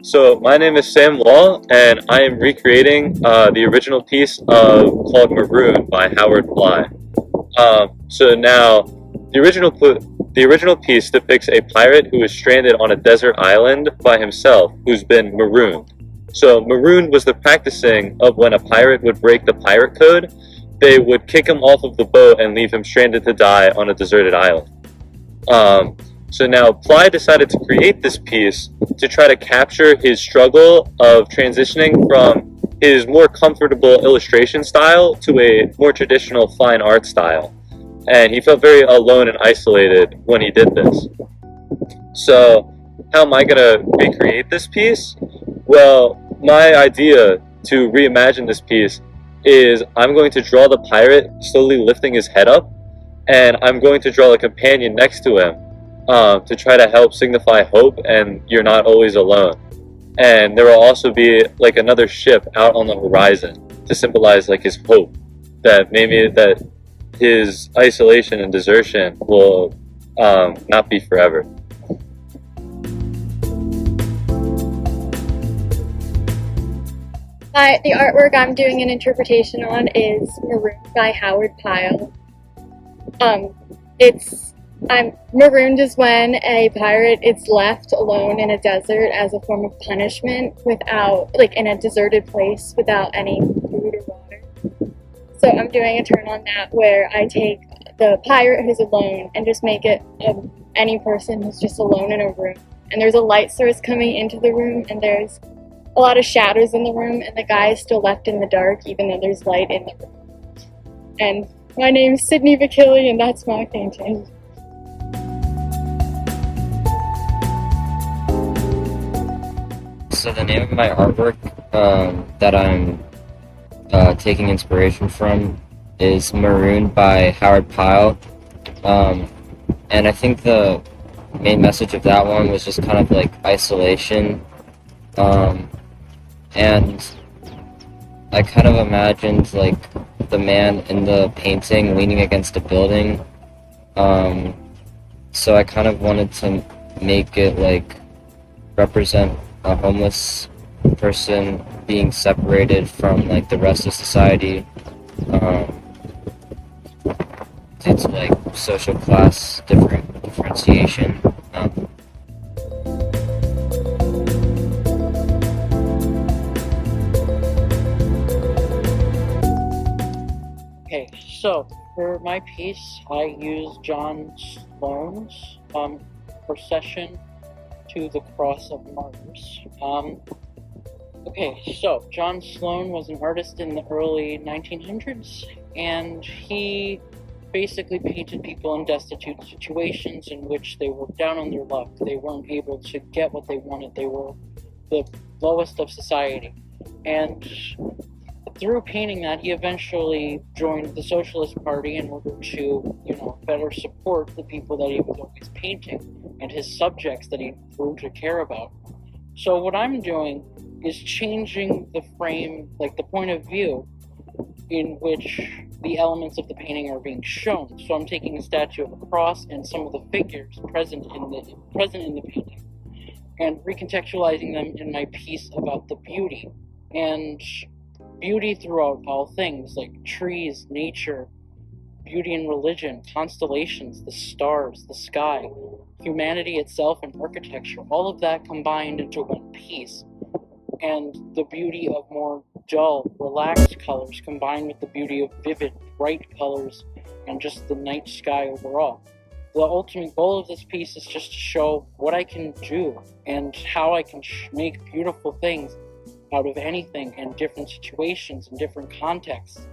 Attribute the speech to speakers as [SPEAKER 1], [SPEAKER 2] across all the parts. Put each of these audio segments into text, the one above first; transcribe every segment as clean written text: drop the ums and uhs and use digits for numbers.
[SPEAKER 1] So my name is Sam Wall, and I am recreating the original piece called Marooned by Howard Pyle. So now, the original piece depicts a pirate who is stranded on a desert island by himself, who's been marooned. So marooned was the practicing of when a pirate would break the pirate code, they would kick him off of the boat and leave him stranded to die on a deserted island. So now Pyle decided to create this piece to try to capture his struggle of transitioning from his more comfortable illustration style to a more traditional fine art style. And he felt very alone and isolated when he did this. So how am I going to recreate this piece? Well, my idea to reimagine this piece is I'm going to draw the pirate slowly lifting his head up, and I'm going to draw a companion next to him to try to help signify hope and you're not always alone. And there will also be like another ship out on the horizon to symbolize like his hope that maybe that his isolation and desertion will not be forever.
[SPEAKER 2] The artwork I'm doing an interpretation on is Marooned by Howard Pyle. Marooned is when a pirate is left alone in a desert as a form of punishment in a deserted place without any food or water. So I'm doing a turn on that where I take the pirate who's alone and just make it any person who's just alone in a room. And there's a light source coming into the room, and there's a lot of shadows in the room, and the guy is still left in the dark even though there's light in the room. And my name's Sydney Vakili, and that's my painting.
[SPEAKER 3] So the name of my artwork that I'm taking inspiration from is Marooned by Howard Pyle. And I think the main message of that one was just kind of like isolation. And I kind of imagined like the man in the painting leaning against a building. So I kind of wanted to make it like represent a homeless person being separated from like the rest of society due to like social class differentiation.
[SPEAKER 4] Okay, so for my piece, I used John Sloane's procession to the Cross of Martyrs. Okay, so John Sloane was an artist in the early 1900s, and he basically painted people in destitute situations in which they were down on their luck. They weren't able to get what they wanted. They were the lowest of society. And through painting that, he eventually joined the Socialist Party in order to, better support the people that he was always painting and his subjects that he grew to care about. So what I'm doing is changing the frame, like the point of view in which the elements of the painting are being shown. So I'm taking a statue of a cross and some of the figures present in the painting and recontextualizing them in my piece about the beauty. And beauty throughout all things, like trees, nature, beauty in religion, constellations, the stars, the sky, humanity itself, and architecture, all of that combined into one piece. And the beauty of more dull, relaxed colors combined with the beauty of vivid, bright colors and just the night sky overall. The ultimate goal of this piece is just to show what I can do and how I can make beautiful things out of anything in different situations, in different contexts.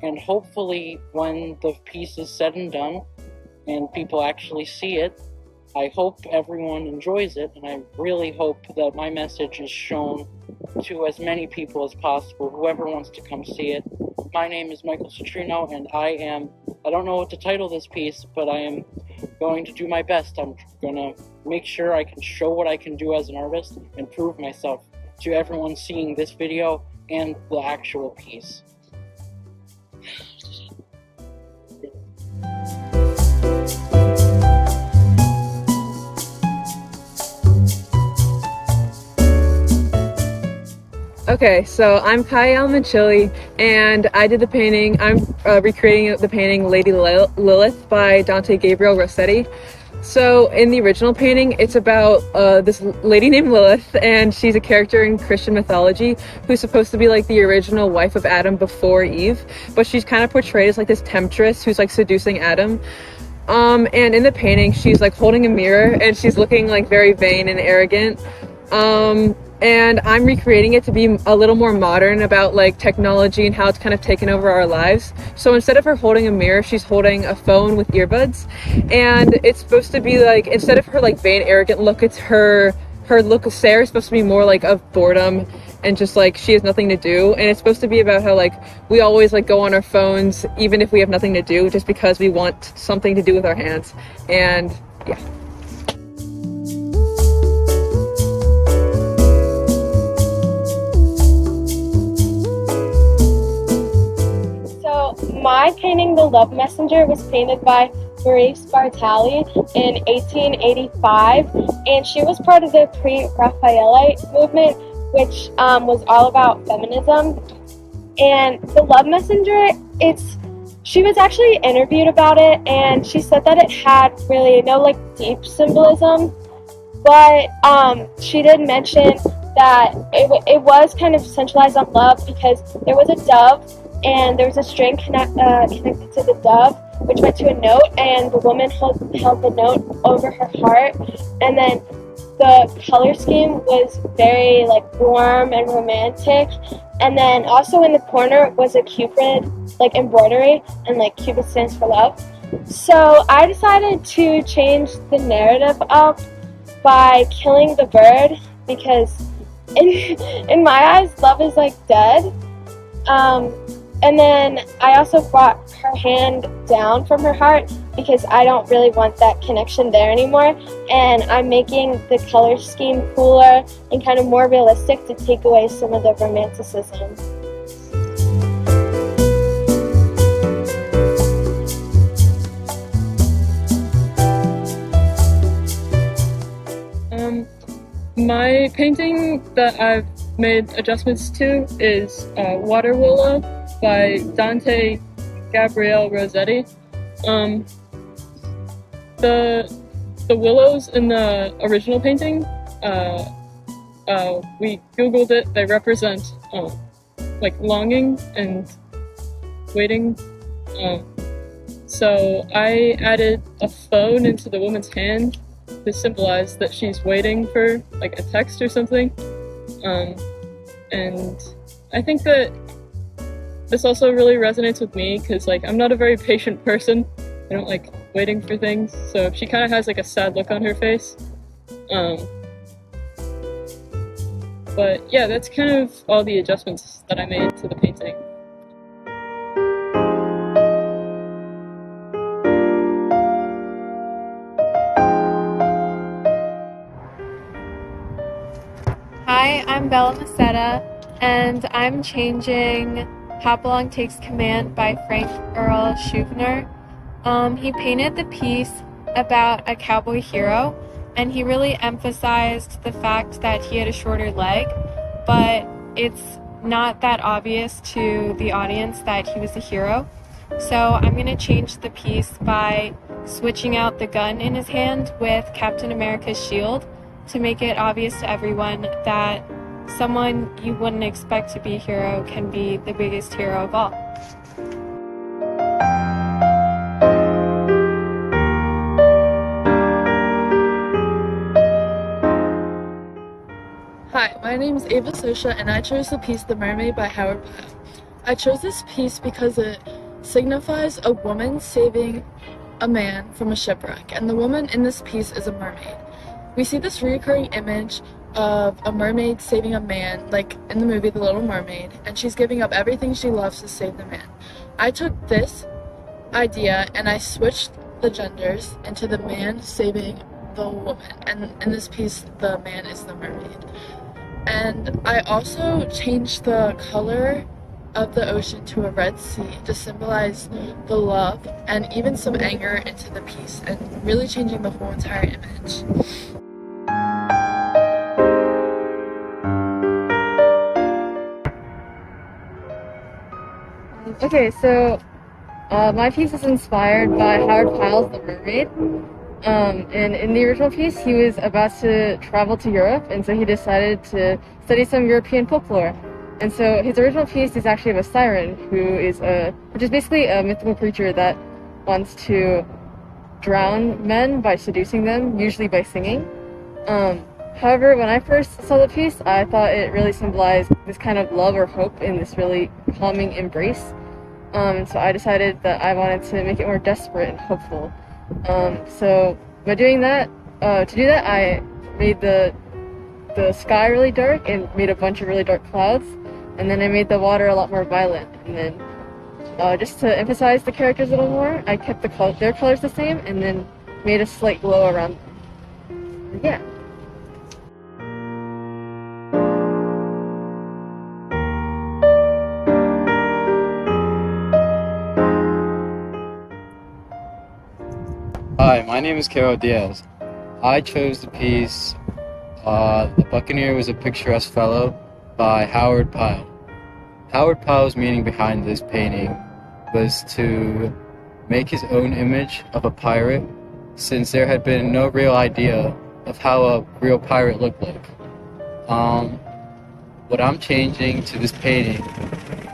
[SPEAKER 4] And hopefully when the piece is said and done and people actually see it, I hope everyone enjoys it, and I really hope that my message is shown to as many people as possible, whoever wants to come see it. My name is Michael Citrino, and I don't know what to title this piece, but I am going to do my best. I'm going to make sure I can show what I can do as an artist and prove myself to everyone seeing this video and the actual piece.
[SPEAKER 5] Okay, so I'm YALAMANCHILI, and I did the painting. I'm recreating the painting Lady Lilith by Dante Gabriel Rossetti. So in the original painting, it's about this lady named Lilith, and she's a character in Christian mythology who's supposed to be like the original wife of Adam before Eve, but she's kind of portrayed as like this temptress who's like seducing Adam. And in the painting, she's like holding a mirror and she's looking like very vain and arrogant. And I'm recreating it to be a little more modern about like technology and how it's kind of taken over our lives. So instead of her holding a mirror, she's holding a phone with earbuds, and it's supposed to be like, instead of her like vain arrogant look, it's her look of Sarah is supposed to be more like of boredom and just like she has nothing to do. And it's supposed to be about how like we always like go on our phones even if we have nothing to do, just because we want something to do with our hands. And yeah.
[SPEAKER 2] My painting, The Love Messenger, was painted by Marie Spartali in 1885, and she was part of the Pre-Raphaelite movement, which was all about feminism. And The Love Messenger, she was actually interviewed about it, and she said that it had really no like deep symbolism, but she did mention that it was kind of centralized on love, because there was a dove and there was a string connected to the dove, which went to a note, and the woman held the note over her heart. And then the color scheme was very like warm and romantic. And then also in the corner was a Cupid like embroidery, and like Cupid stands for love. So I decided to change the narrative up by killing the bird, because in my eyes, love is like dead. And then I also brought her hand down from her heart, because I don't really want that connection there anymore. And I'm making the color scheme cooler and kind of more realistic to take away some of the romanticism.
[SPEAKER 5] My painting that I've made adjustments to is Water Willow by Dante Gabriel Rossetti. The willows in the original painting, we googled it. They represent like longing and waiting. So I added a phone into the woman's hand to symbolize that she's waiting for like a text or something. And I think that this also really resonates with me, because like I'm not a very patient person. I don't like waiting for things. So she kind of has like a sad look on her face. But yeah, that's kind of all the adjustments that I made to the painting.
[SPEAKER 2] Hi, I'm Bella Maceda, and I'm changing Hopalong Takes Command by Frank Earl Schuvner. He painted the piece about a cowboy hero, and he really emphasized the fact that he had a shorter leg, but it's not that obvious to the audience that he was a hero. So I'm going to change the piece by switching out the gun in his hand with Captain America's shield to make it obvious to everyone that someone you wouldn't expect to be a hero can be the biggest hero of all.
[SPEAKER 6] Hi, my name is Ava Sosha, and I chose the piece The Mermaid by Howard Pyle. I chose this piece because it signifies a woman saving a man from a shipwreck, and the woman in this piece is a mermaid. We see this recurring image of a mermaid saving a man, like in the movie The Little Mermaid, and she's giving up everything she loves to save the man. I took this idea and I switched the genders into the man saving the woman, and in this piece the man is the mermaid. And I also changed the color of the ocean to a red sea to symbolize the love and even some anger into the piece, and really changing the whole entire image.
[SPEAKER 2] Okay, so my piece is inspired by Howard Pyle's The Mermaid. And in the original piece, he was about to travel to Europe, and so he decided to study some European folklore. And so his original piece is actually of a siren, which is basically a mythical creature that wants to drown men by seducing them, usually by singing. However, when I first saw the piece, I thought it really symbolized this kind of love or hope in this really calming embrace. So I decided that I wanted to make it more desperate and hopeful. So by doing that, I made the sky really dark and made a bunch of really dark clouds, and then I made the water a lot more violent. And then just to emphasize the characters a little more, I kept their colors the same, and then made a slight glow around them. Yeah.
[SPEAKER 7] Hi, my name is Carol Diaz. I chose the piece The Buccaneer Was a Picturesque Fellow by Howard Pyle. Howard Pyle's meaning behind this painting was to make his own image of a pirate, since there had been no real idea of how a real pirate looked like. What I'm changing to this painting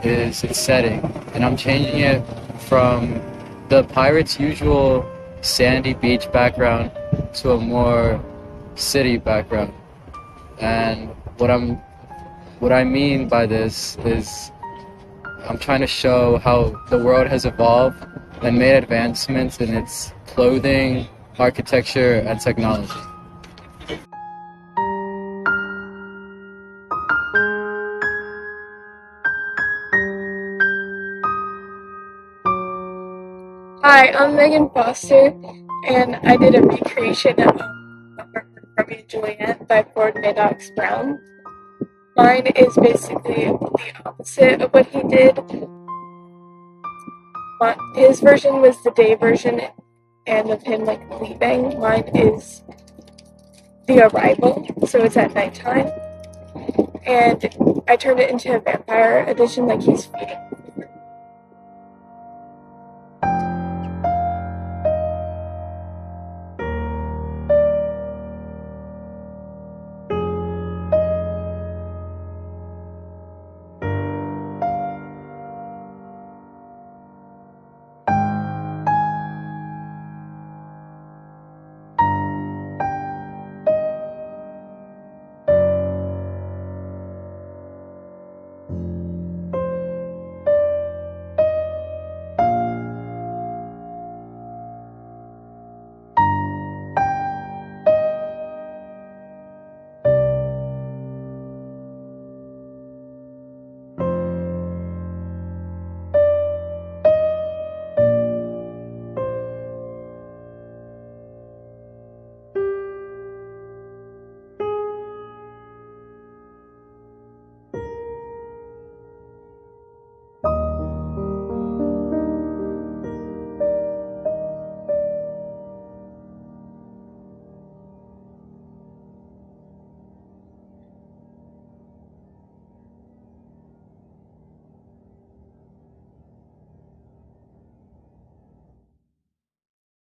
[SPEAKER 7] is its setting, and I'm changing it from the pirate's usual sandy beach background to a more city background. And what I mean by this is I'm trying to show how the world has evolved and made advancements in its clothing, architecture, and technology.
[SPEAKER 6] Hi, I'm Megan Foster, and I did a recreation of Romeo and Juliet by Ford Maddox Brown. Mine is basically the opposite of what he did. His version was the day version and of him leaving. Mine is the arrival, so it's at nighttime. And I turned it into a vampire edition, he's feeding